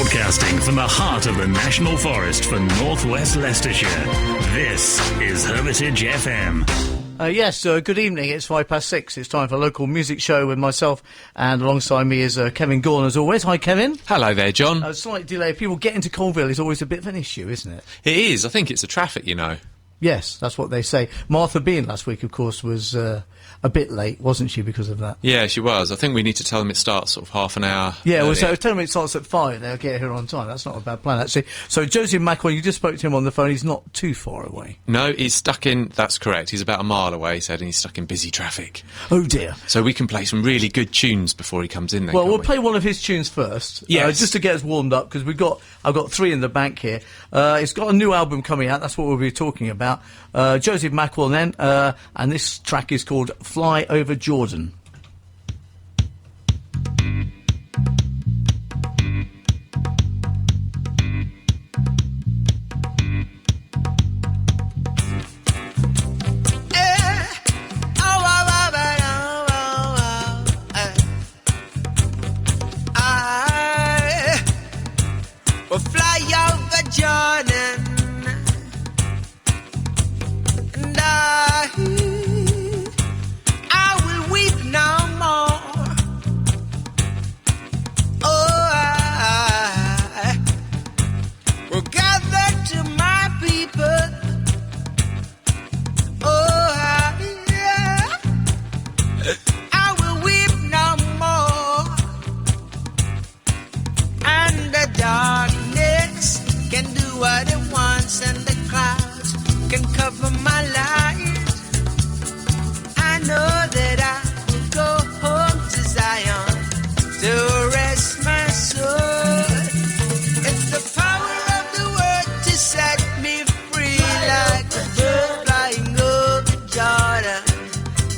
Broadcasting from the heart of the National Forest for northwest Leicestershire, this is Hermitage FM. Yes, good evening. It's 6:05. It's time for a local music show with myself, and alongside me is Kevin Gaughan, as always. Hi, Kevin. Hello there, John. A slight delay. If people get into Colville, is always a bit of an issue, isn't it? It is. I think it's the traffic, you know. Yes, that's what they say. Martha Bean last week, of course, was a bit late, wasn't she, because of that? Yeah, she was. I think we need to tell them it starts sort of half an hour Yeah, well, earlier. so tell them it starts at 5, they'll get here on time. That's not a bad plan, actually. So Joseph Macwan, you just spoke to him on the phone. He's not too far away. No, he's stuck in... That's correct. He's about a mile away, he said, and he's stuck in busy traffic. Oh, dear. So we can play some really good tunes before he comes in then, Well, can't we'll we? play one of his tunes first, Yes. just to get us warmed up, because I've got 3 in the bank here. It's got a new album coming out, that's what we'll be talking about. Joseph Macwan then, and this track is called Fly Over Jordan. We'll fly over Jordan, and I will weep no more. Oh, I will gather to my people. Oh, I will weep no more, and the darkness can do what it wants, and the clouds can cover my light. I know that I will go home to Zion to rest my soul. It's the power of the word to set me free, like a bird flying over Jordan.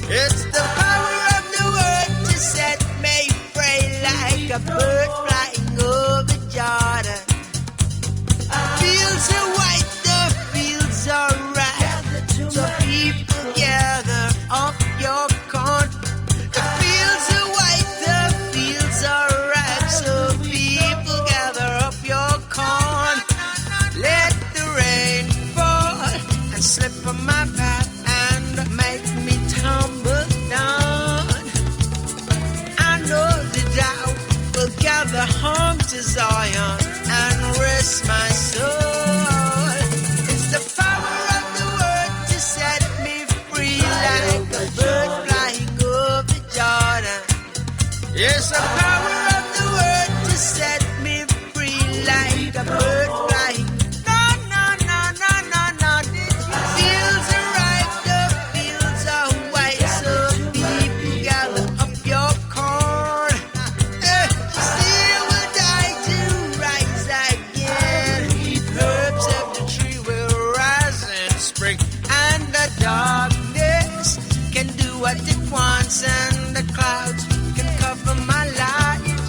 It's the power of the word to set me free, like a bird flying over Jordan. Fields are white, the fields are right. So people gather up your corn. The fields are white, the fields are ripe. So people gather up your corn. Let the rain fall and slip on my path and make me tumble down. I know that I will gather home to Zion and rest my soul. It's the power of the word to set me free, like a bird flying over Jordan. It's the power of the word to set me free, like a bird flying. No, no, no, no, no, no. Fields are ripe, the fields are white, so people gather up your corn. Still will die to rise again. Herbs of the tree will rise in spring, and the darkness can do what it wants, and the clouds can cover my life.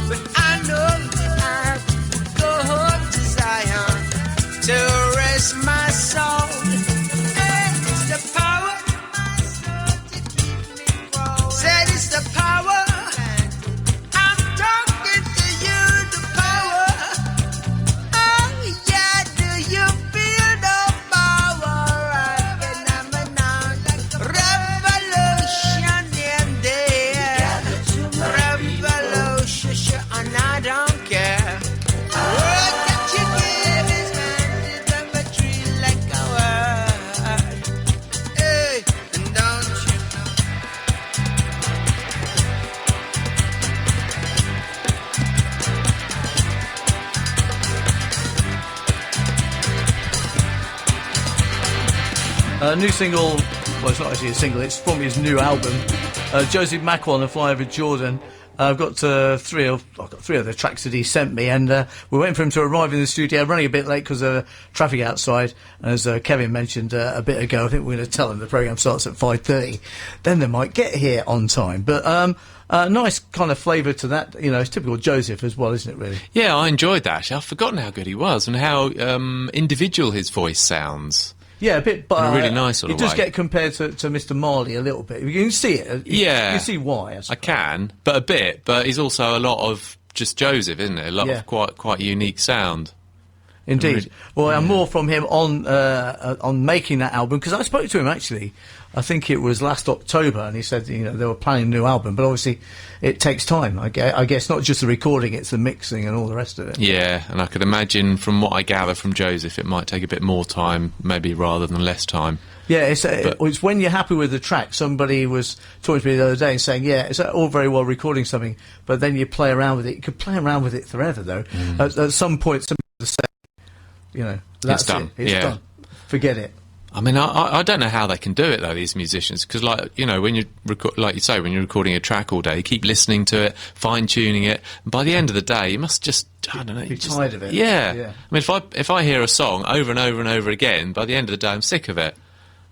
But I know that I will go home to Zion to rest my soul. It's the power to keep me growing. Said it's the power. I'm talking to you, the power. Oh yeah, do you feel the power? Revolution in there. Revolution, and I don't care. Word that you give is handed up a tree like a word. Hey, and don't you know? New single, well, it's not actually a single, it's from his new album, Joseph Macwan and Fly Over Jordan. I've got three of the tracks that he sent me, and we're waiting for him to arrive in the studio. Running a bit late because of traffic outside, as Kevin mentioned a bit ago. I think we're going to tell him the programme starts at 5:30. Then they might get here on time. But nice kind of flavour to that. You know, it's typical Joseph as well, isn't it, really? Yeah, I enjoyed that, actually. I've forgotten how good he was and how individual his voice sounds. Yeah, a bit, but in a really nice sort he of does way. get compared to Mr. Marley a little bit. You can see it. Yeah. You can see why. I can, but a bit. But he's also a lot of just Joseph, isn't it? A lot of quite unique sound. Indeed. Really, well, and more from him on making that album, because I spoke to him actually. I think it was last October, and he said, you know, they were planning a new album, but obviously it takes time. I guess not just the recording, it's the mixing and all the rest of it. Yeah, and I could imagine, from what I gather from Joseph, it might take a bit more time, maybe, rather than less time. Yeah, it's when you're happy with the track. Somebody was talking to me the other day and saying, yeah, it's all very well recording something, but then you play around with it. You could play around with it forever, though. At some point, somebody will say, you know, that's it's done. It's done. Forget it. I mean, I don't know how they can do it, though, these musicians, because, like, you know, when you like you say, when you're recording a track all day, you keep listening to it, fine-tuning it, and by the end of the day, you must just, I don't know... Be tired of it. Yeah. I mean, if I hear a song over and over and over again, by the end of the day, I'm sick of it.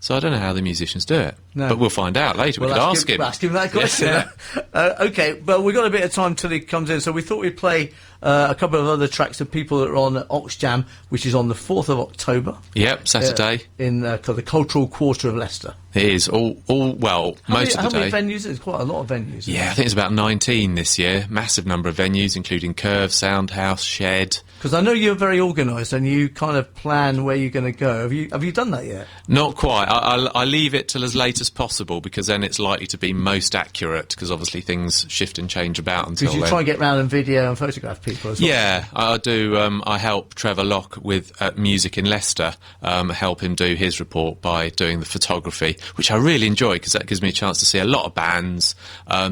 So I don't know how the musicians do it. No. But we'll find out later. We could ask him. Ask him that question. OK, well, we've got a bit of time till he comes in, so we thought we'd play a couple of other tracks of people that are on Oxjam, which is on the 4th of October. Yep, Saturday. In the Cultural Quarter of Leicester. It is. Most of the day. How many venues? There's quite a lot of venues. Yeah, I think it's about 19 this year. Massive number of venues, including Curve, Soundhouse, Shed. Because I know you're very organised and you kind of plan where you're going to go. Have you done that yet? Not quite. I leave it till as late as possible, because then it's likely to be most accurate, because obviously things shift and change about until then. Because you try and get round and video and photograph people as well. Yeah, I do. I help Trevor Locke with Music in Leicester, help him do his report by doing the photography, which I really enjoy, because that gives me a chance to see a lot of bands,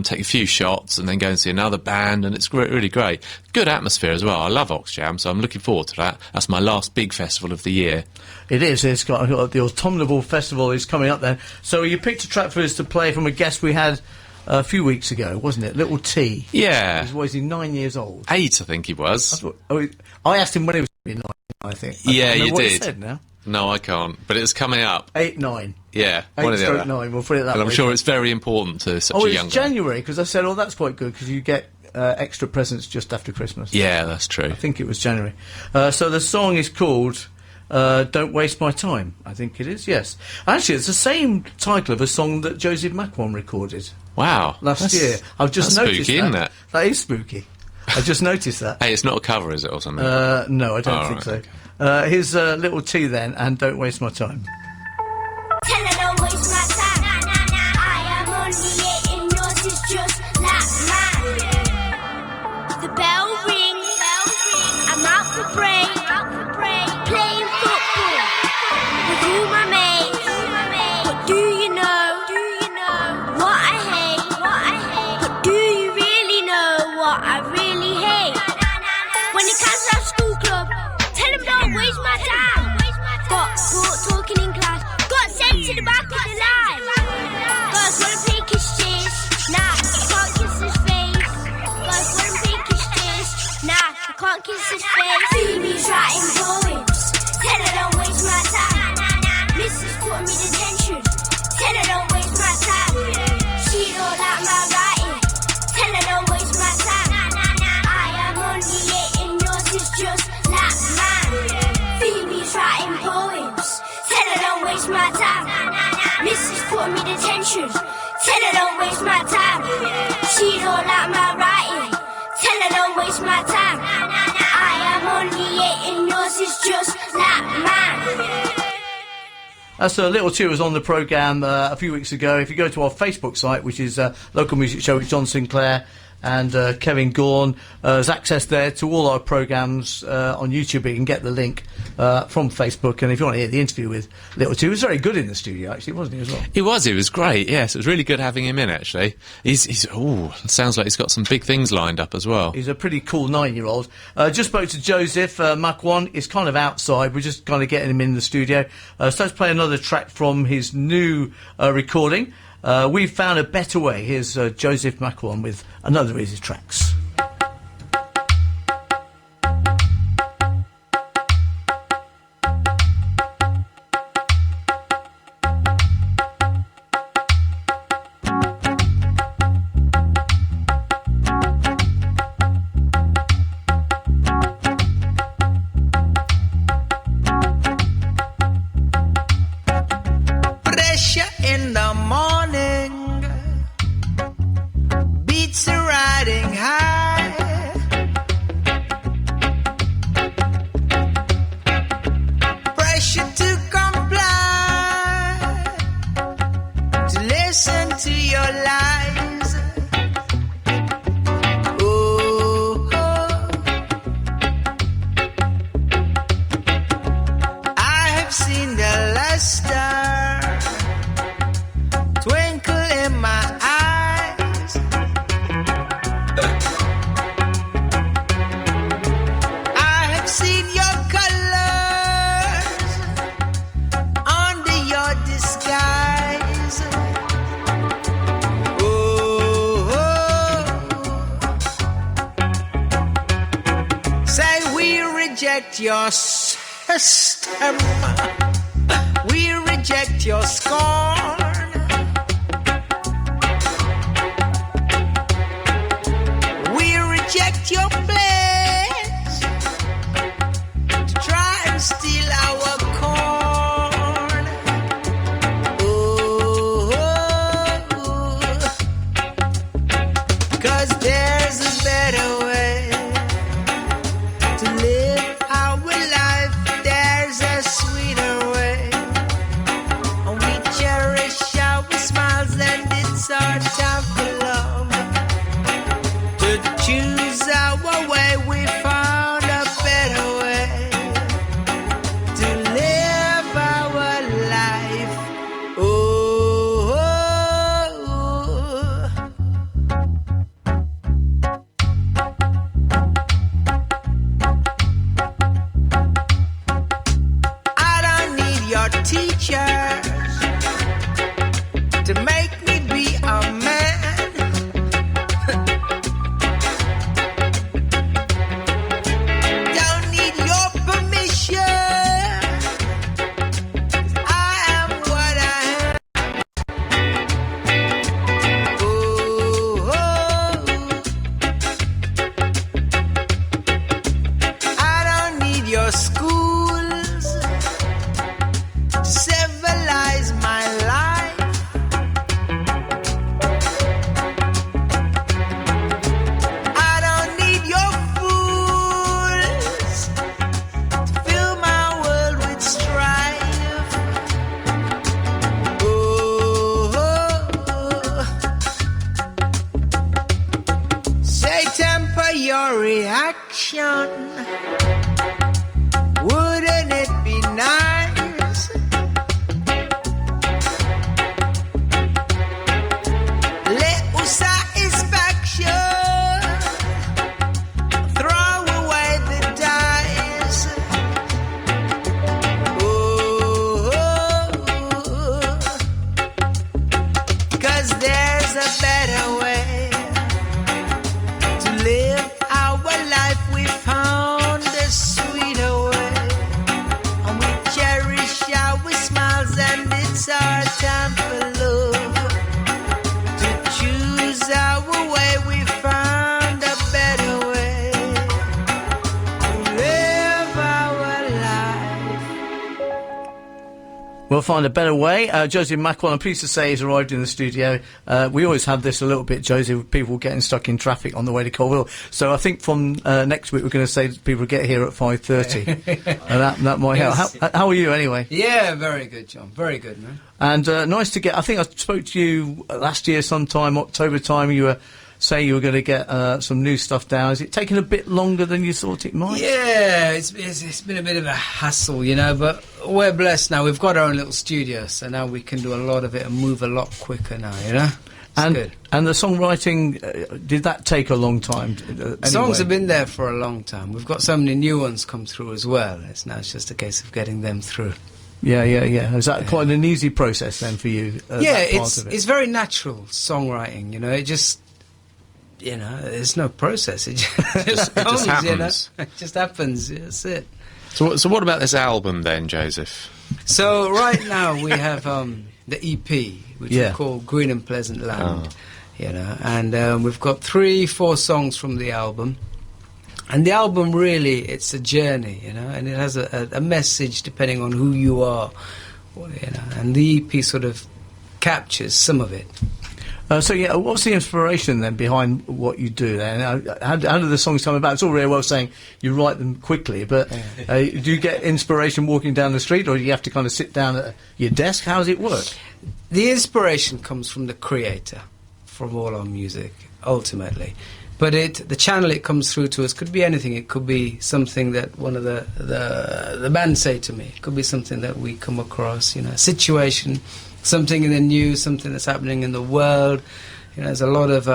take a few shots, and then go and see another band, and it's really great. Good atmosphere as well. I love Oxjam, so I'm looking forward to that. That's my last big festival of the year. It is. It's got the Autumnal Festival is coming up then. So you picked a track for us to play from a guest we had a few weeks ago, wasn't it? Little T. Yeah. Was he 9 years old? 8, I think he was. I asked him when he was 9, I think. Yeah, you what did. He said now. No, I can't. But it's coming up. 8, 9. Yeah, one of the other. 9. We'll put it that way. And I'm sure it's very important to such a young. Oh, it's January, because I said, oh, that's quite good, because you get extra presents just after Christmas. Yeah, that's true. I think it was January. So the song is called Don't Waste My Time. I think it is, yes. Actually, it's the same title of a song that Joseph Macwan recorded. Wow. Last year. I've just noticed spooky, isn't it? That is spooky. I just noticed that. Hey, it's not a cover, is it, or something? No, I don't think so. Okay. Here's Little T then, and Don't Waste My Time. Tell her don't waste my time. I am on the 8 and yours is just like mine. The bell rings. I'm out for break. Playing football with all my mates. But do you know what I hate? But do you really know what I really hate? When it comes to school club, tell them don't waste my time. Got caught talking in class, got sent to the back of the line. Guys wanna play kiss cheers, nah, can't kiss his face. Guys wanna play kiss cheers, nah, I can't kiss his face. Phoebe's writing poems, tell her don't waste my time. Mrs. put me detention, tell her don't waste my time. She don't like my writing, tell her don't waste my time. I am on the 8 and yours is just like mine. Phoebe's writing poems, tell her don't waste my time. Mrs. put me detention, tell her don't waste my time. She don't like my writing, tell her don't waste my time. I am on the 8 and yours is just like mine. That's a Little T was on the programme a few weeks ago. If you go to our Facebook site, which is Local Music Show with John Sinclair and Kevin Gaughan, there's access there to all our programmes on YouTube. You can get the link from Facebook, and if you want to hear the interview with Little T, he was very good in the studio, actually, wasn't he, as well? He was great, yes. It was really good having him in, actually. Sounds like he's got some big things lined up as well. He's a pretty cool 9-year-old. Just spoke to Joseph Macwan. He's kind of outside. We're just kind of getting him in the studio. So let's play another track from his new recording. We've found a better way. Here's Joseph Macwan with another of his tracks. Pressure in the morning, beats are riding high. reject your system. We reject your scorn. We reject your plans to try and steal our corn. Ooh, 'cause there's a better way to live our life. There's a sweeter way, and we cherish our smiles, and it's our time for love. To choose our way, we found a better way to live our life. Oh, I don't need your teachers to make me be a man. Don't need your permission. I am what I am. Oh, I don't need your schools to civilize my life. I don't need your fools to fill my world with strife. Oh, say temper your reaction. Wouldn't it be nice? Little satisfaction. Throw away the dice. Oh, 'cause there's a better way to live our life. We found a sweeter way, and we cherish our smiles, and it's our time for love. To choose our way, we found a better way to live our life. We'll find a better way. Joseph Macwan, I'm pleased to say, has arrived in the studio. We always have this a little bit, Joseph, with people getting stuck in traffic on the way to Colville. So I think from next week we're going to say that people get here at 5:30. And that might help. How are you anyway? Yeah, very good, John. Very good, man. And nice to get... I think I spoke to you last year sometime, October time. You were saying you were going to get some new stuff down. Is it taking a bit longer than you thought it might? Yeah, it's been a bit of a hassle, you know, but we're blessed now. We've got our own little studio, so now we can do a lot of it and move a lot quicker now, you know? It's good. And the songwriting, did that take a long time? Anyway? Songs have been there for a long time. We've got so many new ones come through as well. It's just a case of getting them through. Yeah. Is that quite an easy process then for you? Yeah, that part of it? it's very natural songwriting, you know. It just, you know, there's no process. It just comes, you know. happens. It just happens. That's it. So what about this album then, Joseph? So right now we have the EP, which is called Green and Pleasant Land, you know, and we've got 3-4 songs from the album. And the album really, it's a journey, you know, and it has a message depending on who you are, you know, and the EP sort of captures some of it. So what's the inspiration then behind what you do then? How do the songs come about? It's all very well saying you write them quickly, but do you get inspiration walking down the street, or do you have to kind of sit down at your desk? How does it work? The inspiration comes from the creator, from all our music, ultimately. But the channel it comes through to us could be anything. It could be something that one of the band say to me. It could be something that we come across, you know, a situation, something in the news, something that's happening in the world. You know, there's a lot of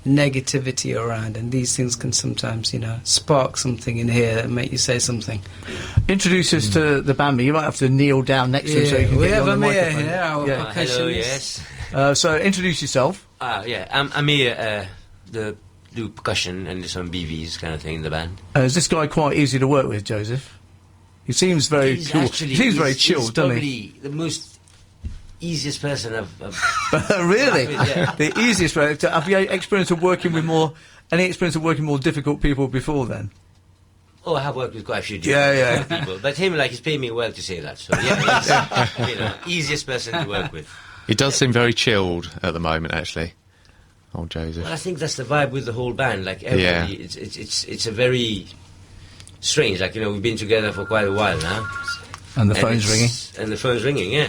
negativity around, and these things can sometimes, you know, spark something in here that make you say something. Introduce us to the band. You might have to kneel down next to him so you can we get have you on the Amir microphone. here, our percussionist. Hello, yes. So introduce yourself. I'm Amir, the do percussion and some BVs kind of thing in the band. Is this guy quite easy to work with, Joseph? He seems very cool. He seems very chilled, doesn't he? He's probably the most easiest person I've Really? yeah. The easiest way. Have you any experience of working with more difficult people before then? Oh, I have worked with quite a few Yeah, different people. But him, he's paying me well to say that. So, yeah, he's, easiest person to work with. He does seem very chilled at the moment, actually. Old Joseph. Well, I think that's the vibe with the whole band. Like, everybody, it's a very strange. We've been together for quite a while now. And the phone's ringing. And the phone's ringing, yeah.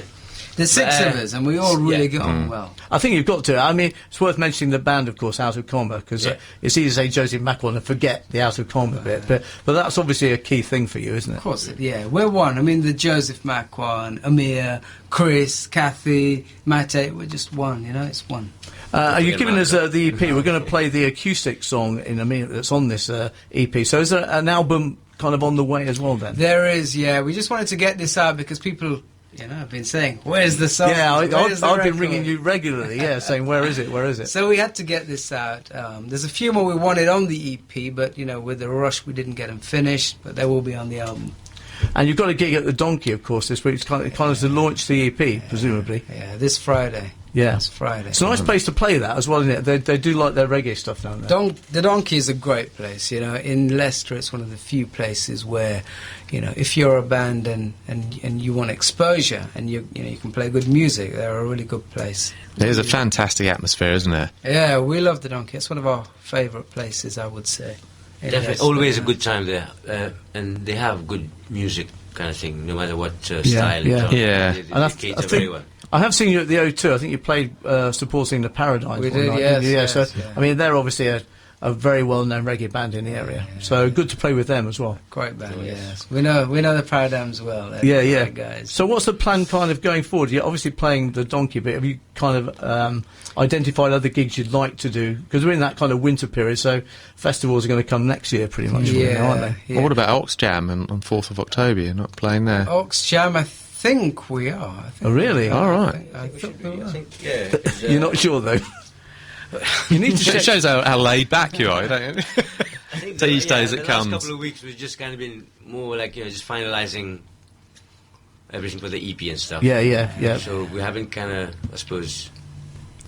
There's 6 of us, and we all really get on well. I think you've got to. I mean, it's worth mentioning the band, of course, Out of Comma, because it's easy to say Joseph Macwan and forget the Out of Comma bit, but that's obviously a key thing for you, isn't it? Of course, yeah. We're one. I mean, the Joseph Macwan, Amir, Chris, Kathy, Mate, we're just one, it's one. You're giving us the EP. We're going to play the acoustic song in a minute that's on this EP. So is there an album kind of on the way as well, then? There is, yeah. We just wanted to get this out because people... I've been saying, where's the song? Yeah, I've been ringing you regularly, saying, where is it? So we had to get this out. There's a few more we wanted on the EP, but, with the rush, we didn't get them finished, but they will be on the album. And you've got a gig at the Donkey, of course, this week. It's kind of to launch the EP, presumably. Yeah, this Friday. Yeah. This Friday. It's a nice place to play that as well, isn't it? They do like their reggae stuff down there. The Donkey is a great place, In Leicester, it's one of the few places where, if you're a band and you want exposure and you can play good music, they're a really good place. There's a fantastic atmosphere, isn't there? Yeah, we love the Donkey. It's one of our favourite places, I would say. Definitely, always a good time there, and they have good music kind of thing, no matter what style. Yeah. They cater very well. I have seen you at the O2. I think you played supporting the Paradigms. We one did, night, yes, didn't you? yes, So, yeah. I mean, they're obviously a very well-known reggae band in the area. So good to play with them as well. Great band, yes. We know the Paradigms well. Yeah. Great guys. So what's the plan kind of going forward? You're obviously playing the Donkey, but have you kind of identified other gigs you'd like to do? Because we're in that kind of winter period, so festivals are going to come next year pretty much, aren't they? Yeah. Well, what about Ox Jam on 4th of October? You're not playing there? Ox Jam, I think we are. Oh, really? All right. I think we are. You're not sure, though? You need to It shows how laid back you are, don't you? I think These days it the comes. last couple of weeks we've just kind of been more just finalising everything for the EP and stuff. Yeah. So we haven't kind of, I suppose...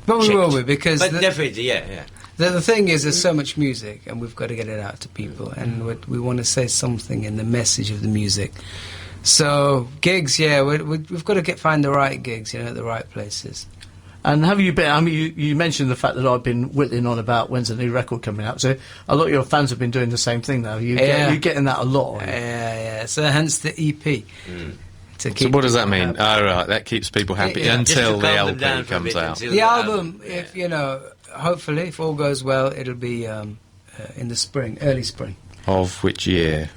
But we checked. will be, because... But definitely, yeah. The thing is, there's so much music, and we've got to get it out to people, and we want to say something in the message of the music. So, gigs, we've got to find the right gigs, at the right places. And have you been, I mean, you mentioned the fact that I've been whittling on about when's the new record coming out, so a lot of your fans have been doing the same thing now. You're getting that a lot. Yeah. So hence the EP. So what does that mean? Right, that keeps people happy until the LP comes out. The album, if hopefully, if all goes well, it'll be in the spring, early spring. Of which year?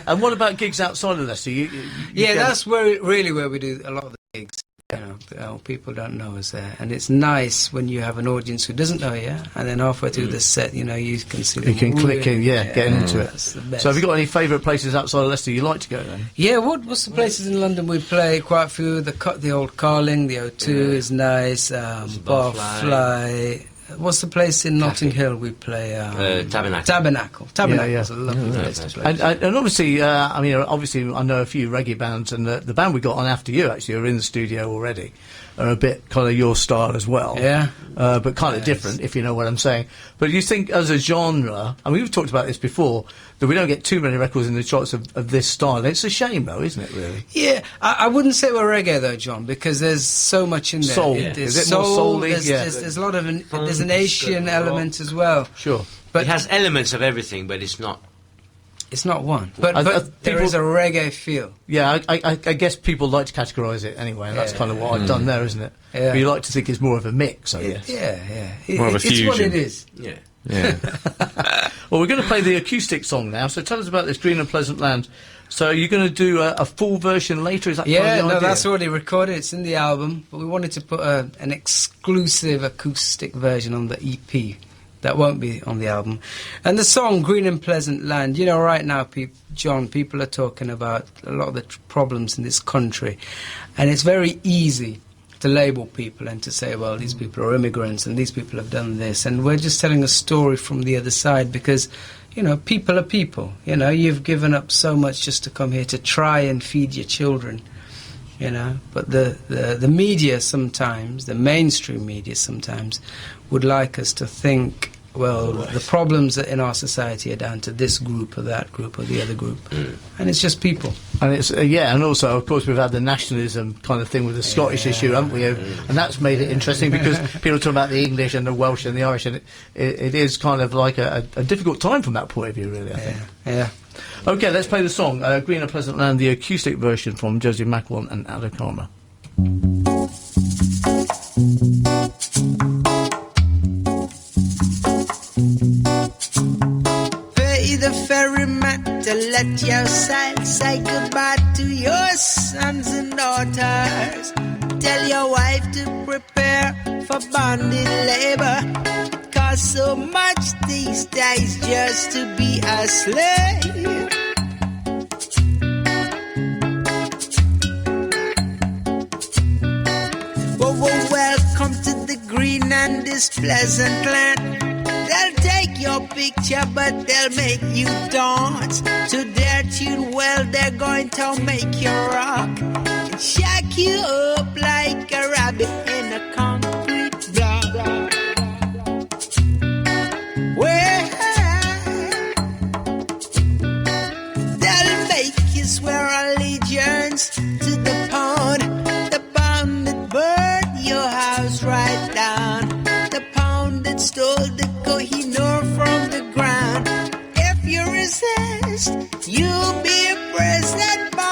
And what about gigs outside of Leicester? That's really where we do a lot of the gigs. People don't know us there, and it's nice when you have an audience who doesn't know you, and then halfway through the set, you can see them. You can click in, getting into it. That's the best. So have you got any favourite places outside of Leicester you like to go then? Yeah, what's the places in London we play? Quite a few. The old Carling, the O2 is nice. Barfly. What's the place in Notting Hill we play? Tabernacle. Tabernacle's a lovely place to play. And obviously, obviously I know a few reggae bands, and the band we got on after you actually are in the studio already, are a bit kind of your style as well. Yeah. But kind of different, if you know what I'm saying. But you think as a genre, I mean, we've talked about this before, that we don't get too many records in the charts of this style. It's a shame, though, isn't it, really? Yeah, I wouldn't say we're reggae, though, John, because there's so much in there. Soul. There's Is it more soul-y? There's a lot of there's an Asian element as well. Sure. But it has elements of everything, but it's not. It's not one. But there is a reggae feel. Yeah, I guess people like to categorise it anyway, and that's kind of what I've done there, isn't it? Yeah. But you like to think it's more of a mix, I guess. Yeah. More of a It's what fusion. it is. Yeah. Well, we're going to play the acoustic song now, so tell us about this Green and Pleasant Land. So you're going to do a full version later, is that kind of the idea? That's already recorded, it's in the album, but we wanted to put an exclusive acoustic version on the EP that won't be on the album. And the song Green and Pleasant Land, right now, John, people are talking about a lot of the problems in this country, and it's very easy label people and to say, well, these people are immigrants and these people have done this, and we're just telling a story from the other side because, you know, people are people. You know, you've given up so much just to come here to try and feed your children, you know. But the media sometimes, the mainstream media sometimes, would like us to think, well, the problems in our society are down to this group or that group or the other group. And it's just people. And it's and also, of course, we've had the nationalism kind of thing with the Scottish issue, haven't we? And that's made it interesting because people talk about the English and the Welsh and the Irish, and it is kind of like a difficult time from that point of view, really, I think. Yeah. Okay, let's play the song, Greener Pleasant Land, the acoustic version from Josie Macwan and Adokama. The ferryman to let your sail say goodbye to your sons and daughters. Tell your wife to prepare for bonded labor. It costs so much these days just to be a slave. Welcome to the green and this pleasant land. They'll take your picture, but they'll make you dance to their tune. Well, they're going to make you rock and shack you up like a rabbit in a concrete block. Well, they'll make you swear allegiance to the pound that burned your house right down, the pound that stole the Kohinoor from the ground. If you resist, you'll be a prison bone.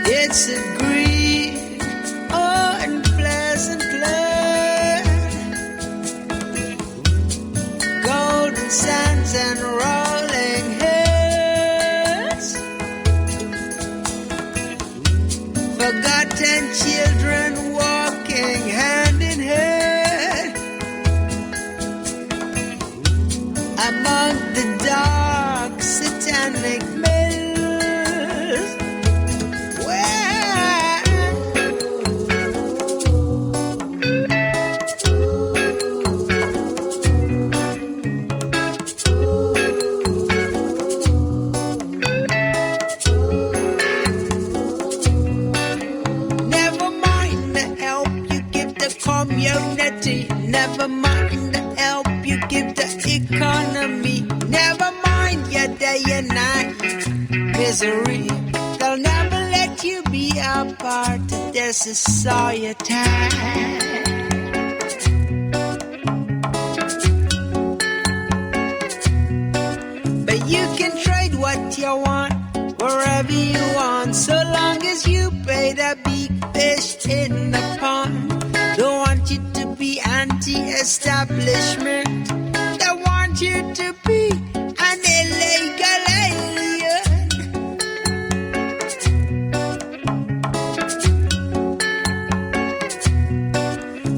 It's a green and pleasant land, golden sands and rolling hills, forgotten children walking hand in hand among the dark satanic mills. Community, never mind the help you give the economy, never mind your day and night misery. They'll never let you be a part of their society. But you can trade what you want wherever you want, so long as you pay the big fish in the pond. They want you to be anti-establishment. They want you to be an illegal alien.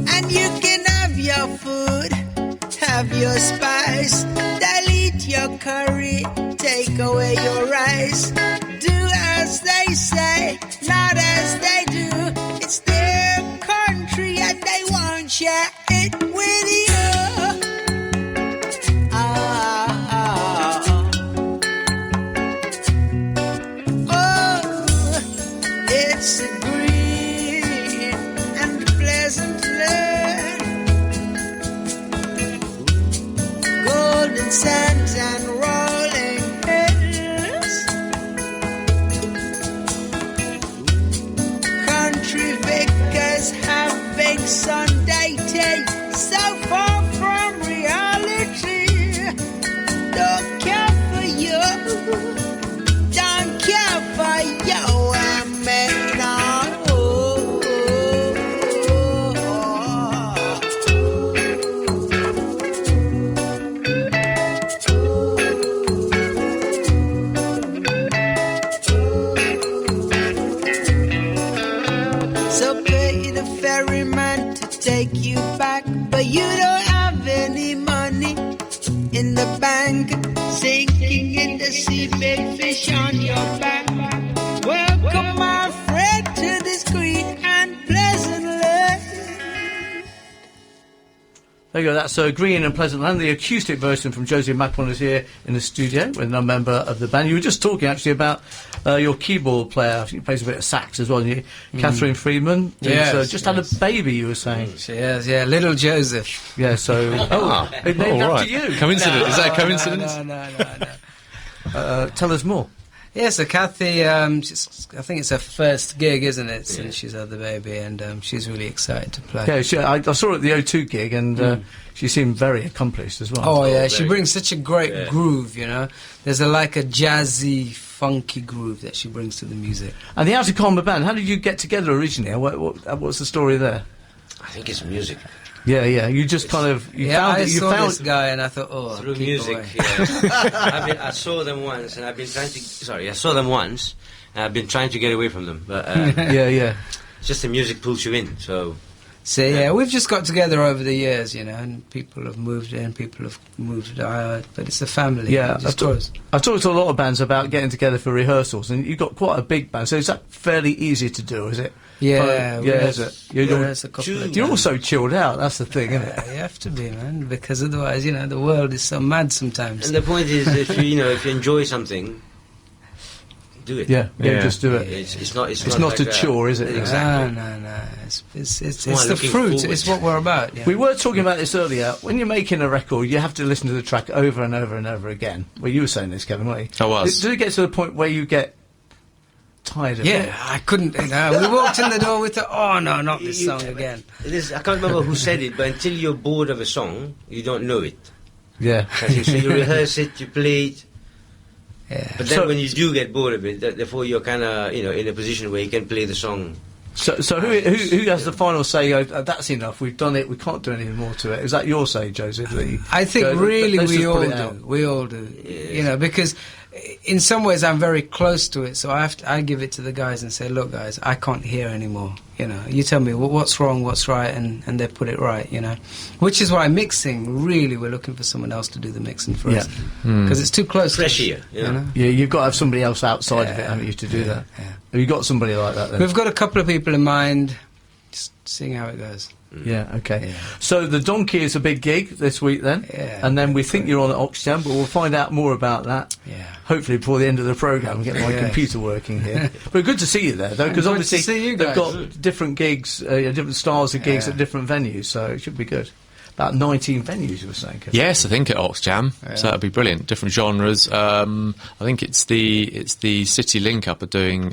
And you can have your food, have your spice, delete your curry, take away your rice. Do as they say, not as they do. It's their country and they won't share it with you. It's a green and pleasant land, golden sands and rolling hills, country vicars having Sunday tea, so far from reality. Don't care for you, don't care for you and me now. So pay the ferryman to take you back, but you don't have any money in the bank. Sing There you go, that's Green and Pleasant Land. The acoustic version from Josie Macwan is here in the studio with a member of the band. You were just talking actually about your keyboard player. I think he plays a bit of sax as well. Catherine Friedman. Yes, just had a baby, you were saying. She has, yeah, little Joseph. Yeah, so... it named after you. Coincidence? Is that a coincidence? No. Tell us more. Yeah, so Kathy, I think it's her first gig, isn't it, since she's had the baby, and she's really excited to play. Yeah, I saw her at the O2 gig, and she seemed very accomplished as well. Oh, yeah, she brings such a great groove, you know. There's a jazzy, funky groove that she brings to the music. And the Out of Karma band, how did you get together originally? What's the story there? I think it's music. Yeah, you just kind of... I saw this guy and I thought, through music, I saw them once and I've been trying to... Sorry, I saw them once and I've been trying to get away from them, but... yeah. Just the music pulls you in, so... So, we've just got together over the years, you know, and people have moved in, people have moved out, but it's a family. Yeah, I've talked to a lot of bands about getting together for rehearsals, and you've got quite a big band, so is that fairly easy to do, is it? Yeah, is it? You're also chilled out, that's the thing, isn't it? You have to be, man, because otherwise, you know, the world is so mad sometimes. And the point is, if you enjoy something, do it. Yeah, just do it. It's not like a chore, is it? Exactly. No. It's the fruit. It's what we're about. Yeah. We were talking about this earlier. When you're making a record, you have to listen to the track over and over and over again. Well, you were saying this, Kevin, weren't you? I was. Did it get to the point where you get tired of it? Yeah, I couldn't. We walked in the door with not this song again. I can't remember who said it, but until you're bored of a song, you don't know it. Yeah. So you rehearse it, you play it. Yeah. But then when you do get bored of it, therefore you're kind of, in a position where you can play the song. So who has the final say? That's enough. We've done it. We can't do anything more to it. Is that your say, Joseph? I think really we all do. Yes. Because in some ways I'm very close to it, so I give it to the guys and say, look, guys, I can't hear anymore. You tell me what's wrong, what's right, and they put it right. Which is why mixing. Really, we're looking for someone else to do the mixing for us because it's too close. Fresh ear. Yeah, you've got to have somebody else outside of it, haven't you, to do that? Yeah. Have you got somebody like that then? We've got a couple of people in mind. Just seeing how it goes. Yeah, okay. Yeah. So the Donkey is a big gig this week then, and then we think you're on at Oxjam, but we'll find out more about that. Yeah. Hopefully before the end of the programme, get my computer working here. But good to see you there, though, because obviously they've got different gigs, different styles of gigs at different venues, so it should be good. About 19 venues, you were saying, Kevin. Yes, I think at Oxjam, so that'd be brilliant. Different genres. I think it's the City Link Up are doing.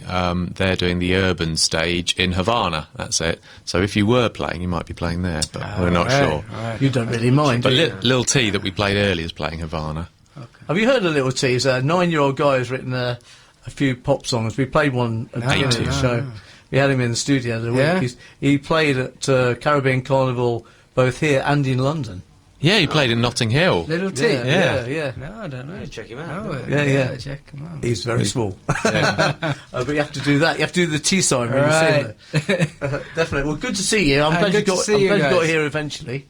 They're doing the urban stage in Havana. That's it. So if you were playing, you might be playing there, but we're not sure. Right. You don't really mind. But Lil T that we played earlier is playing Havana. Okay. Have you heard of Little T? He's a 9-year-old guy who's written a few pop songs. We played one at the show. We had him in the studio the other week. He played at Caribbean Carnival both here and in London. Yeah, he played in Notting Hill. Little T. Yeah. No, I don't know. Check him out. No, check him out. He's very small. But you have to do that. You have to do the T sign when you see him. Definitely. Well, good to see you. I'm glad you got here eventually.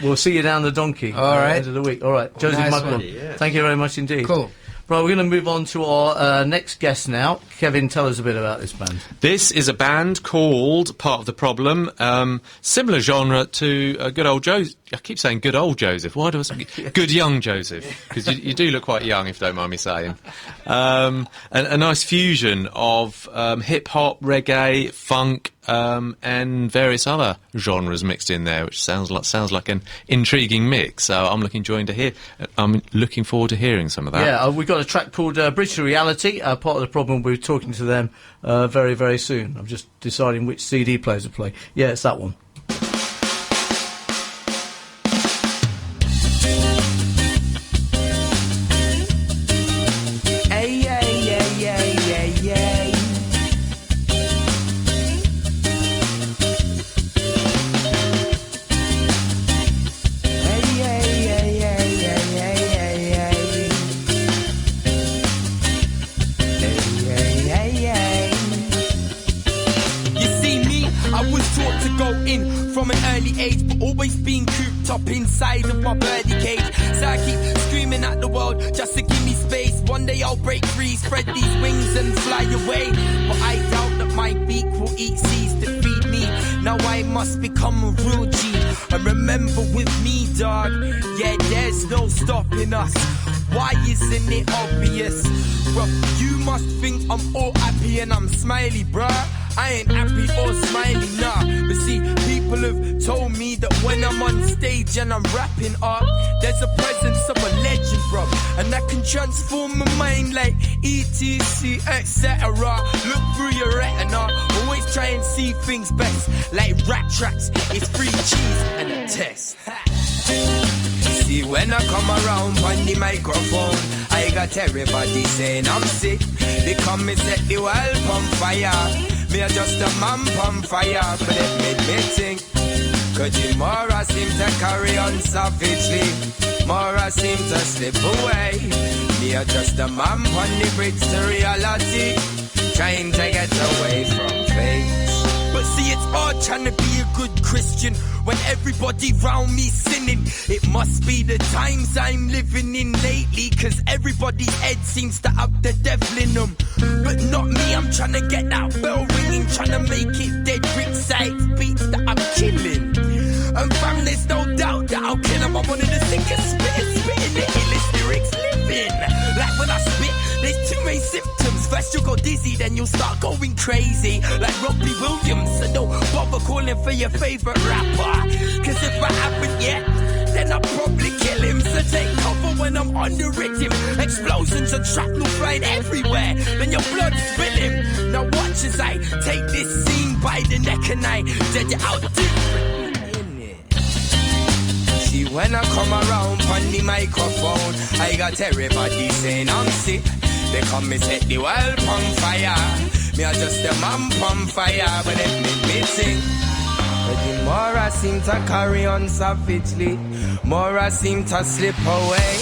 We'll see you down the Donkey all right. end of the week. All right. Joseph Macwan, thank you very much indeed. Cool. Right, we're going to move on to our next guest now. Kevin, tell us a bit about this band. This is a band called Part of the Problem. Similar genre to good old Joseph. I keep saying good old Joseph. Why do I say good young Joseph? Because you do look quite young, if you don't mind me saying. A nice fusion of hip-hop, reggae, funk, and various other genres mixed in there, which sounds like an intriguing mix. So I'm looking forward to hearing some of that. Yeah, we've got a track called Bridge to Reality. Part of the Problem. We're talking to them very, very soon. I'm just deciding which CD players to play. Yeah, it's that one. From an early age, but always being cooped up inside of my birdie cage. So I keep screaming at the world just to give me space. One day I'll break free, spread these wings and fly away. But I doubt that my beak will eat seeds to feed me. Now I must become a real G. And remember with me, dog, yeah, there's no stopping us. Why isn't it obvious? Bruh, you must think I'm all happy and I'm smiley, bruh. I ain't happy or smiley, nah. But see, people have told me that when I'm on stage and I'm rapping up, there's a presence of a legend, bro. And I can transform my mind like ETC, etc. Look through your retina, always try and see things best. Like rap tracks, it's free cheese and a test. See, when I come around on the microphone, I got everybody saying I'm sick. They come and set the world on fire. Me are just a man on fire, but it made me think. Cause the more I seem to carry on savagely, more I seem to slip away. Me are just a man on the bridge to reality, trying to get away from fate. But see, it's hard trying to be a good Christian when everybody round me sinning. It must be the times I'm living in lately, cause everybody's head seems to have the devil in them. But not me, I'm trying to get that bell ringing, trying to make it dead brick sides beats that I'm killing. And fam, there's no doubt that I'll kill him. I'm one of the sickest spitting the illest lyrics living. Like when I spit, there's two main symptoms. First you'll go dizzy, then you'll start going crazy. Like Robbie Williams, so don't bother calling for your favourite rapper. Cause if I haven't yet, then I'll probably kill him. So take cover when I'm on the rhythm. Explosions and shrapnel flying everywhere, then your blood spilling. Now watch as I take this scene by the neck and I dead it out differently. See, when I come around on the microphone, I got everybody saying I'm sick. They come and set the world on fire. Me are just a man on fire, but it make me sing. But the more I seem to carry on savagely, more I seem to slip away.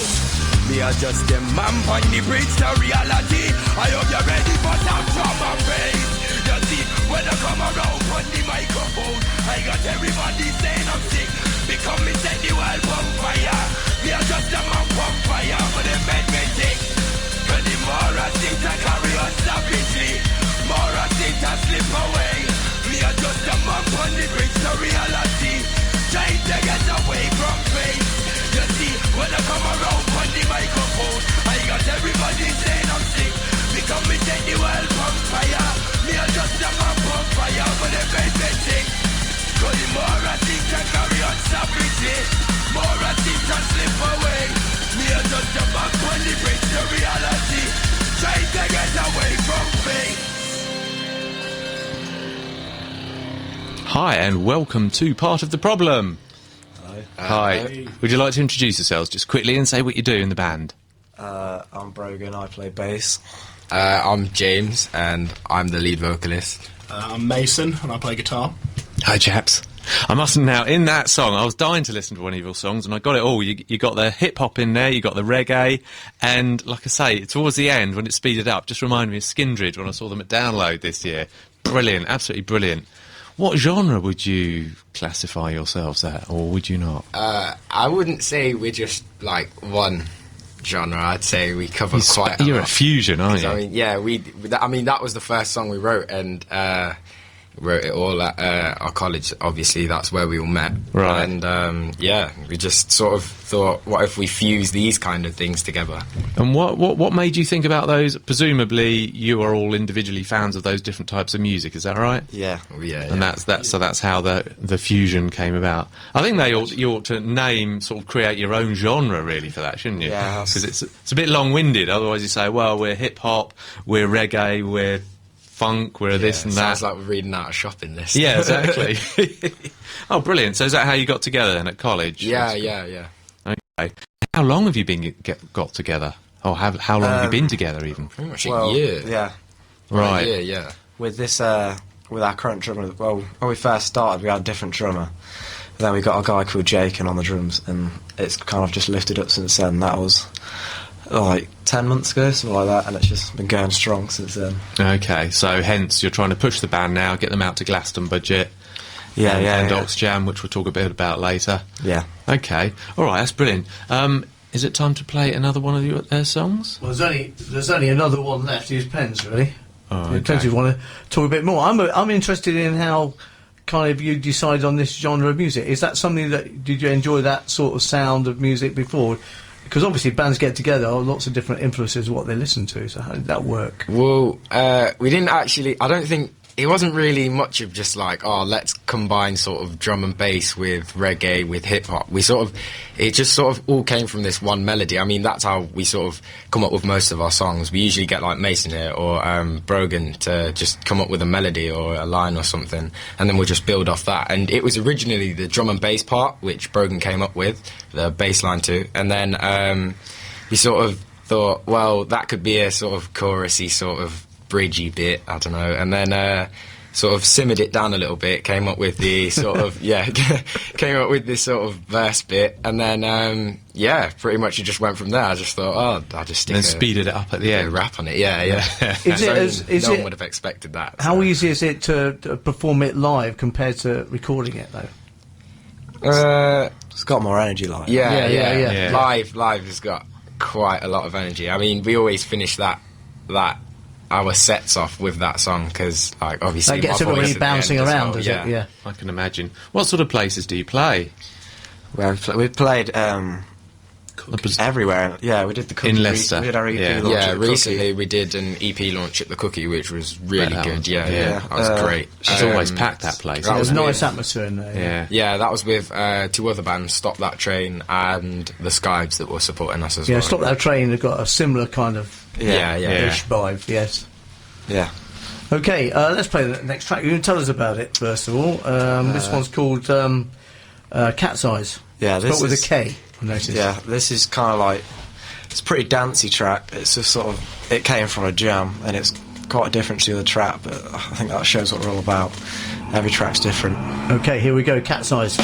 Me are just a man on the bridge to reality. I hope you're ready for some drama face. You see, when I come around on the microphone, I got everybody saying I'm sick. Because me set the world on fire. Me are just a man on fire, but it made me think. Cause the more I seem to carry on savagely, more I seem to slip away. Me are just a man on the bridge to reality, trying to get away from fate. You see, when I come around on the microphone, I got everybody saying I'm sick. Because me set the world on fire. Me are just a man on fire, but it made me think. Cause the more I seem to carry on savagely, more I seem to slip away. Me are just a man on the bridge to reality, trying to get away from fate. Hi, and welcome to Part of the Problem. Hello. Hi. Would you like to introduce yourselves just quickly and say what you do in the band? I'm Brogan, I play bass. I'm James, and I'm the lead vocalist. I'm Mason, and I play guitar. Hi, chaps. I mustn't now, in that song, I was dying to listen to one of your songs, and I got it all. You got the hip-hop in there, you got the reggae, and like I say, towards the end, when it speeded up, just reminded me of Skindred when I saw them at Download this year. Brilliant, absolutely brilliant. What genre would you classify yourselves at, or would you not? I wouldn't say we're just, like, one genre. I'd say we cover quite a lot. You're a fusion, aren't you? I mean, yeah, that was the first song we wrote, and wrote it all at our college. Obviously, that's where we all met. Right. And, yeah, we just sort of thought, what if we fuse these kind of things together? And what made you think about those? Presumably, you are all individually fans of those different types of music, is that right? Yeah. Yeah. And that's how the fusion came about. I think you ought to create your own genre, really, for that, shouldn't you? Yeah. Because it's a bit long-winded. Otherwise, you say, well, we're hip-hop, we're reggae, we're funk, we're this and that. Sounds like we're reading out a shopping list. Yeah, exactly. Oh, brilliant. So is that how you got together then at college? Yeah. Okay. How long have you got together? Or how long have you been together, even? Pretty much a year. Yeah. Right. Yeah. With this, with our current drummer, well, when we first started, we had a different drummer. Then we got a guy called Jake on the drums, and it's kind of just lifted up since then. That was like 10 months ago, something like that, and it's just been going strong since then. Okay, so hence you're trying to push the band now, get them out to Glaston budget. And Ox Jam, which we'll talk a bit about later. Yeah. Okay, all right, that's brilliant. Is it time to play another one of their songs? Well, there's only another one left. Use pens, really. Oh, Pens. If you want to talk a bit more, I'm interested in how kind of you decided on this genre of music? Is that something that, did you enjoy that sort of sound of music before? Because obviously bands get together, lots of different influences of what they listen to, so how did that work? Well, we didn't actually, I don't think, it wasn't really much of just like, oh, let's combine sort of drum and bass with reggae, with hip-hop. It just sort of all came from this one melody. I mean, that's how we sort of come up with most of our songs. We usually get like Mason here or Brogan to just come up with a melody or a line or something, and then we'll just build off that. And it was originally the drum and bass part, which Brogan came up with, the bass line too. And then we sort of thought, well, that could be a sort of chorusy sort of bridgey bit, I don't know, and then sort of simmered it down a little bit, came up with the sort of came up with this sort of verse bit, and then pretty much it just went from there. I just thought, oh, I'll just stick and then speeded it up at the end, rap on it. No one would have expected that. How easy is it to perform it live compared to recording it though? It's got more energy live. Yeah. Live has got quite a lot of energy. I mean, we always finish that our sets off with that song, because like obviously that gets everybody bouncing around, does it? Yeah, I can imagine. What sort of places do you play? Well, we played everywhere. Yeah, we did the Cookie in Leicester. We did our EP launch at the recently Cookie. we did an EP launch at the Cookie, which was really good. Yeah, that was great. It's always packed, that place. It was a nice atmosphere in there. Yeah, that was with two other bands, Stop That Train and the Skyves, that were supporting us as well. Yeah, Stop That Train have got a similar kind of ish vibe. Yes. Yeah. Okay, let's play the next track. You can tell us about it first of all. This one's called Cat's Eyes. Yeah, this with a K. I noticed. Yeah, this is kind of like, it's a pretty dancey track. It's just sort of, it came from a jam, and it's quite different to the track, but I think that shows what we're all about. Every track's different. Okay, here we go. Cat's Eyes.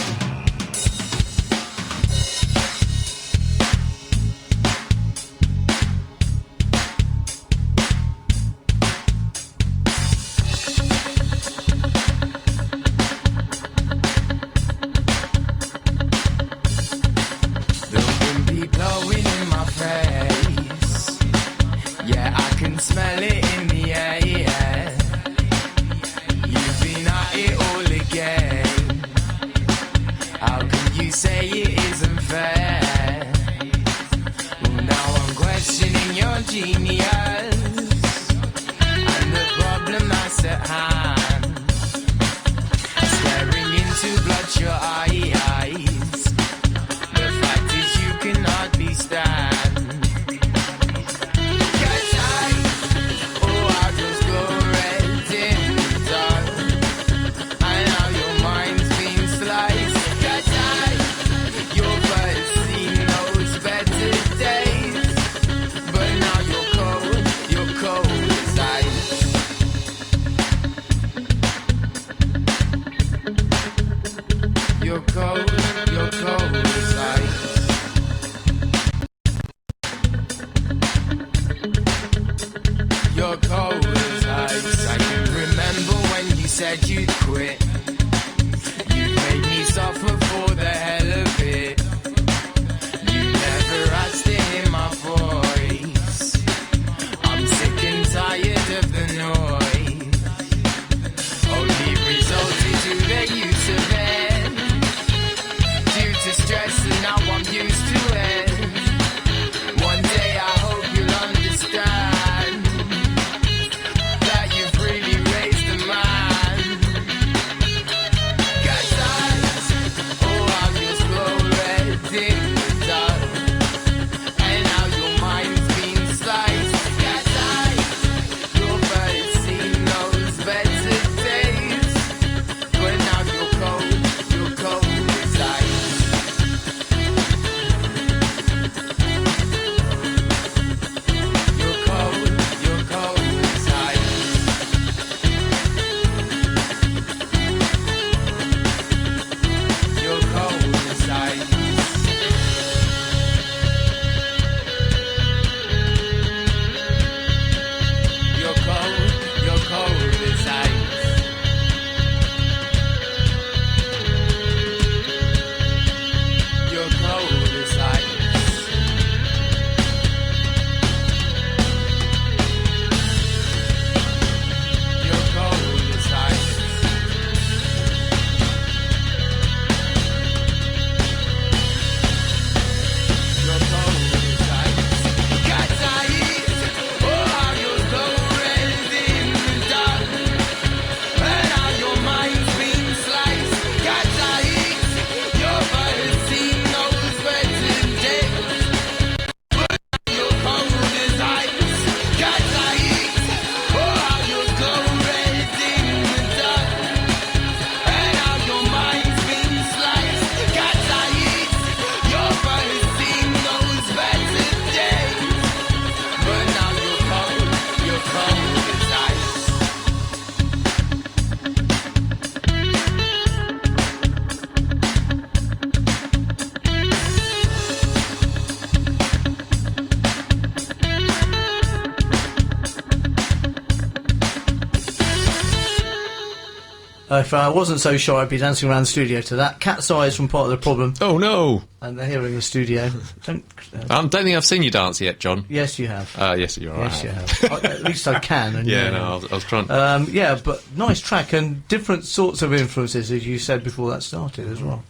If I wasn't so shy, I'd be dancing around the studio to that. Cat's Eyes from Part of the Problem. Oh no! And they're here in the studio. Don't think I've seen you dance yet, John. Yes, you have. Yes, you're right. Yes, you have. At least I can. And Yeah, no, I was trying. yeah, but nice track and different sorts of influences, as you said before that started as well.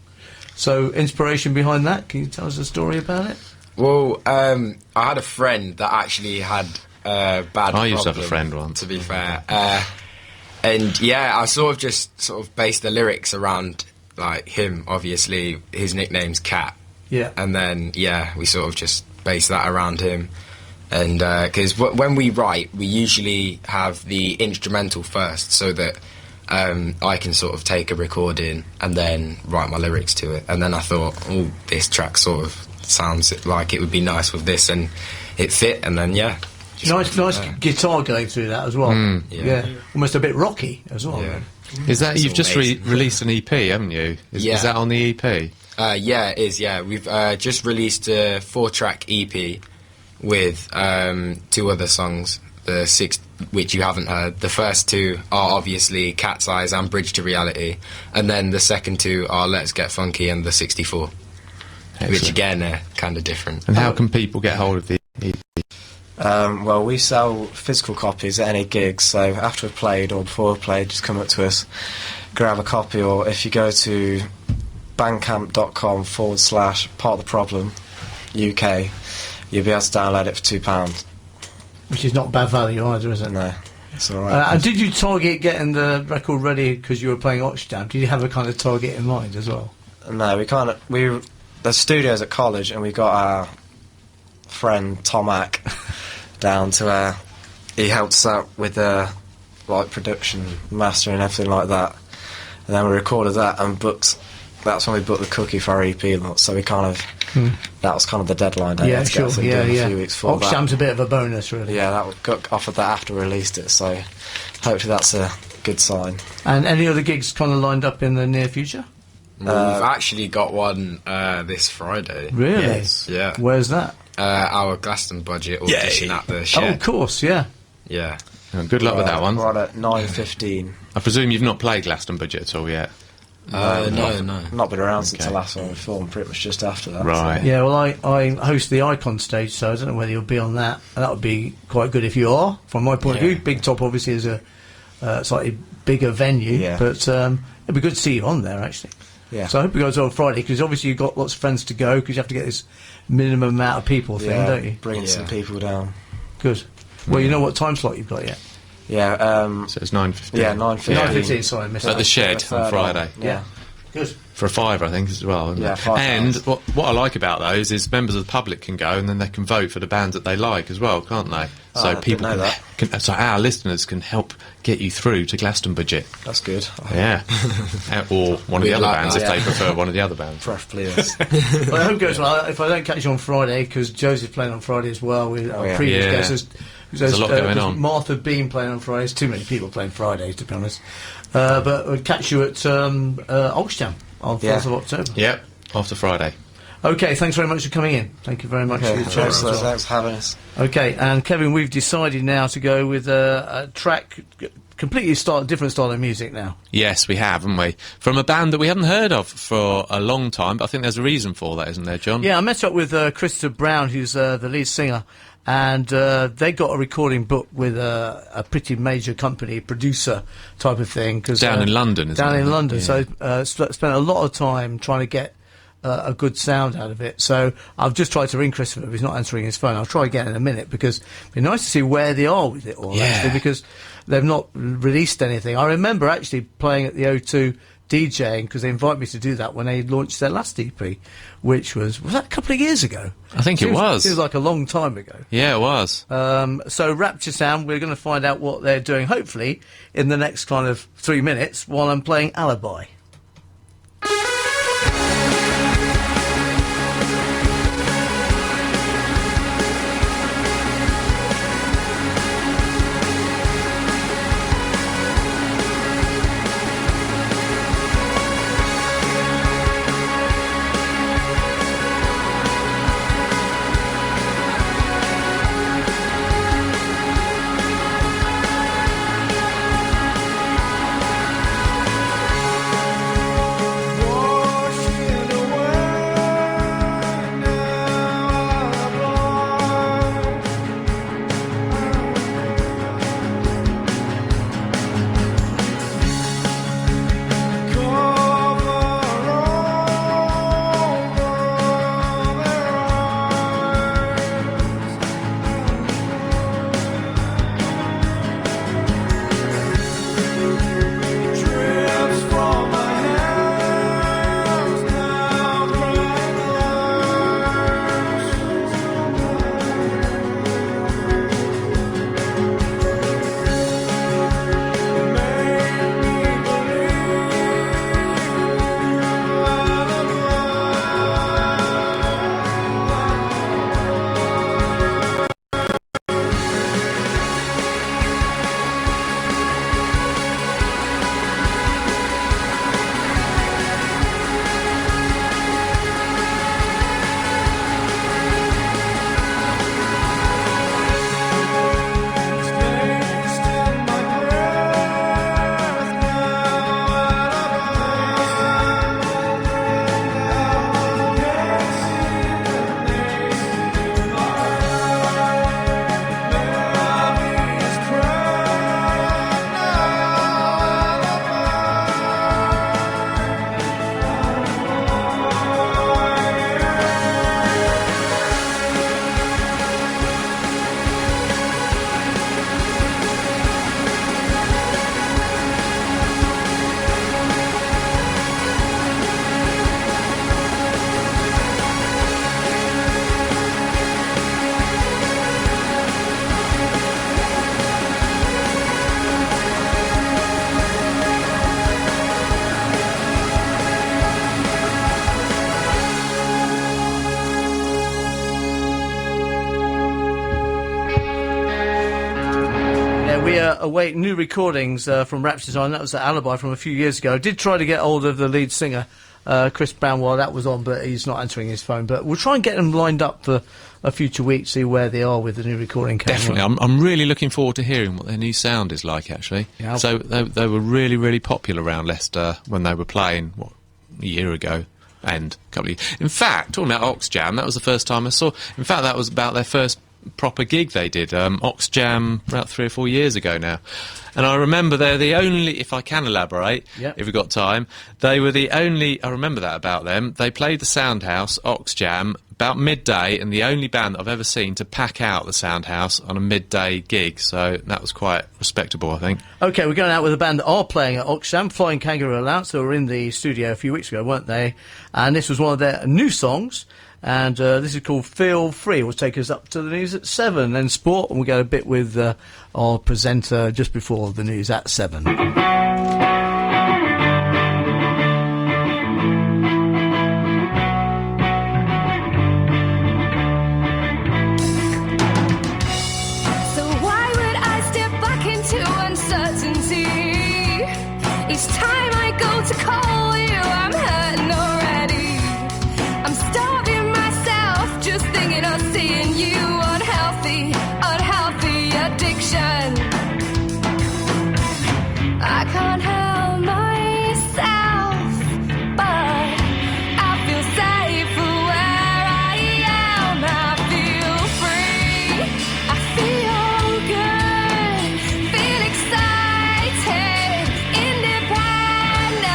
So, inspiration behind that? Can you tell us a story about it? Well, I had a friend that actually had bad. I used to have a friend once. To be fair, and yeah, I sort of based the lyrics around like him. Obviously, his nickname's Cat. Yeah. And then we sort of just base that around him, and because when we write, we usually have the instrumental first, so that I can sort of take a recording and then write my lyrics to it. And then I thought, oh, this track sort of sounds like it would be nice with this, and it fit. And then nice guitar going through that as well. Yeah, almost a bit rocky as well. Yeah. Is that That's you've just released an EP, haven't you? Is that on the EP? Yeah, it is. Yeah, we've just released a 4-track EP with 2 other songs. The 6, which you haven't heard. The first 2 are obviously Cat's Eyes and Bridge to Reality, and then the second 2 are Let's Get Funky and the 64, which again are kind of different. And how can people get hold of the EP? Well, we sell physical copies at any gigs, so after we've played or before we've played, just come up to us, grab a copy, or if you go to bandcamp.com/Part of the Problem UK, you'll be able to download it for £2. Which is not bad value either, is it? No, it's alright. And did you target getting the record ready because you were playing Oxjam? Did you have a kind of target in mind as well? No, there's studios at college, and we got our friend Tom Ack down to he helped us out with like production, mastering, everything like that, and then we recorded that and booked. That's when we booked the Cookie for our EP lot, so we kind of that was kind of the deadline day. Yeah, sure. A few weeks before Oxjam's that. a bit of a bonus, really. Yeah, that got offered that after we released it, so hopefully that's a good sign. And any other gigs kind of lined up in the near future? We've actually got one this Friday. Really? Yes. Yeah. Where's that? Our Glaston budget audition at the Shed. Oh, of course, yeah. Yeah. Good luck with that one. Right at 9:15. I presume you've not played Glaston budget at all yet. No. Not been around since the last one we filmed, pretty much just after that. Right. So. Yeah, well, I host the Icon stage, so I don't know whether you'll be on that. That would be quite good if you are, from my point of view. Big Top obviously is a slightly bigger venue, but it'd be good to see you on there, actually. Yeah. So I hope it goes on Friday, because obviously you've got lots of friends to go, because you have to get this minimum amount of people thing, don't you? Bringing some people down. Good. Well, you know what time slot you've got yet? Yeah. So it's 9:15. Yeah, 9:15. 9:15, sorry, I missed At that. the Shed on Friday. Yeah. Good. For a £5, I think, as well. Isn't Yeah, it? £5. And what I like about those is members of the public can go and then they can vote for the bands that they like as well, can't they? So I people didn't know that. so our listeners can help get you through to Glaston budget. That's good. Yeah. Or one of the We'd other like bands that, if they prefer one of the other bands. Preferably, yes. Well, I hope it goes well. If I don't catch you on Friday, because Josie's playing on Friday as well with our previous guests. There's a lot going on. Martha Bean playing on Fridays. Too many people playing Fridays, to be honest. But we'll catch you at Oxjam on 4th of October. Yep, after Friday. Okay, thanks very much for coming in. Thank you very much for your chat. Thanks for having us. Okay, and Kevin, we've decided now to go with a track, completely different style of music now. Yes, we have, haven't we? From a band that we haven't heard of for a long time, but I think there's a reason for that, isn't there, John? Yeah, I met up with Christopher Brown, who's the lead singer, and they got a recording book with a pretty major company, producer type of thing. Down in London, isn't it? Down in London, so spent a lot of time trying to get a good sound out of it. So I've just tried to ring Christopher, but he's not answering his phone. I'll try again in a minute, because it'd be nice to see where they are with it all, actually, because they've not released anything. I remember actually playing at the O2 DJing, because they invited me to do that when they launched their last EP, which was that a couple of years ago? I think it was. Seems like a long time ago. Yeah, it was. So Rapture Sound, we're going to find out what they're doing, hopefully, in the next kind of 3 minutes, while I'm playing Alibi. await new recordings from Rap's Design. That was an Alibi from a few years ago. I did try to get hold of the lead singer, Chris Brown, while that was on, but he's not answering his phone. But we'll try and get them lined up for a future week, see where they are with the new recording. Definitely. I'm really looking forward to hearing what their new sound is like, actually. Yeah, so they were really, really popular around Leicester when they were playing, a year ago. And a couple of years. In fact, talking about Ox Jam, that was the first time I saw. In fact, that was about their first proper gig they did. Ox Jam about 3 or 4 years ago now. And I remember they're the only, if I can elaborate, if we've got time, they were the only, I remember that about them, they played the Soundhouse, Ox Jam, about midday, and the only band that I've ever seen to pack out the Soundhouse on a midday gig, so that was quite respectable, I think. OK, we're going out with a band that are playing at Ox Jam, Flying Kangaroo Allowance. They were in the studio a few weeks ago, weren't they? And this was one of their new songs. And this is called Feel Free. We'll take us up to the news at 7, then sport, and we'll get a bit with our presenter just before the news at 7. So why would I step back into uncertainty? Each time I go to call you, I'm hurting already. I'm starving myself just thinking of seeing you. Unhealthy addiction. I can't help myself, but I feel safe where I am. I feel free, I feel good, feel excited, independent.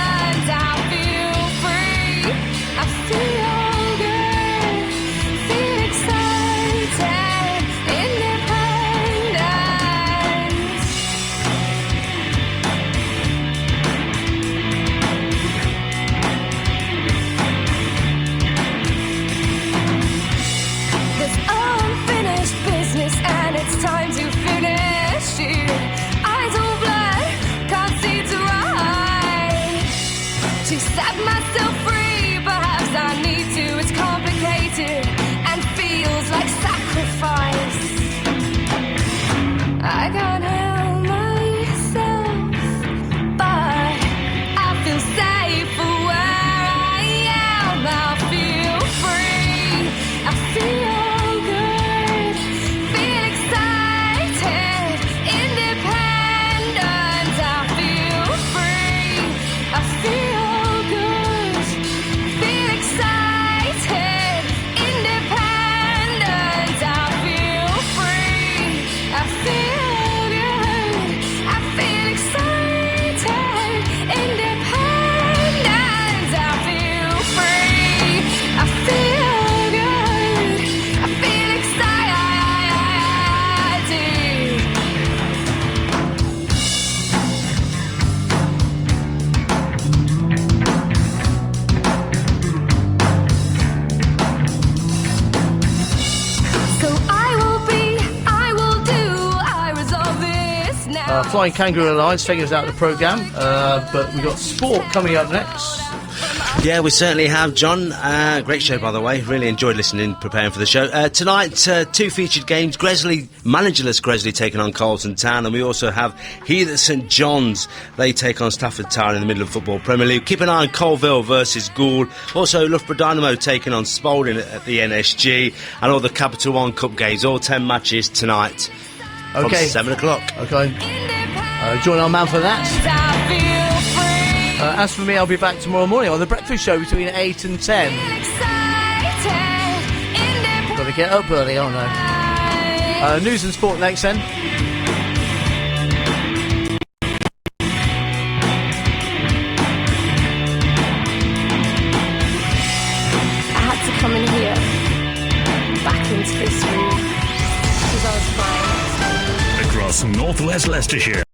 I feel free, I feel good, feel excited, independent. There's unfinished business and it's time to finish it. Eyes all blood, can't see to right. To set myself free, perhaps I need to. It's complicated and feels like sacrifice. I can't help myself, but I feel safe where I am. I feel free, I feel good, feel excited, independent. I feel free, I feel good, feel excited, independent. I feel free, I feel good, I feel excited, independent. I feel free, I feel good, I feel excited. So I will do, I resolve this now. Flying Kangaroo Alliance taking us out of the programme, but we've got sport coming up next. Yeah, we certainly have, John. Great show, by the way. Really enjoyed listening, preparing for the show. Tonight, 2 featured games. Managerless Gresley taking on Carlton Town, and we also have Heath at St John's. They take on Stafford Town in the Midland Football Premier League. Keep an eye on Colville versus Gould. Also, Loughborough Dynamo taking on Spalding at the NSG, and all the Capital One Cup games. All 10 matches tonight from 7 o'clock. Okay. Join our man for that. As for me, I'll be back tomorrow morning on The Breakfast Show between 8 and 10. Got to get up early, oh no. News and sport next then. I had to come in here, back into this room, because I was fine. Across North West Leicestershire.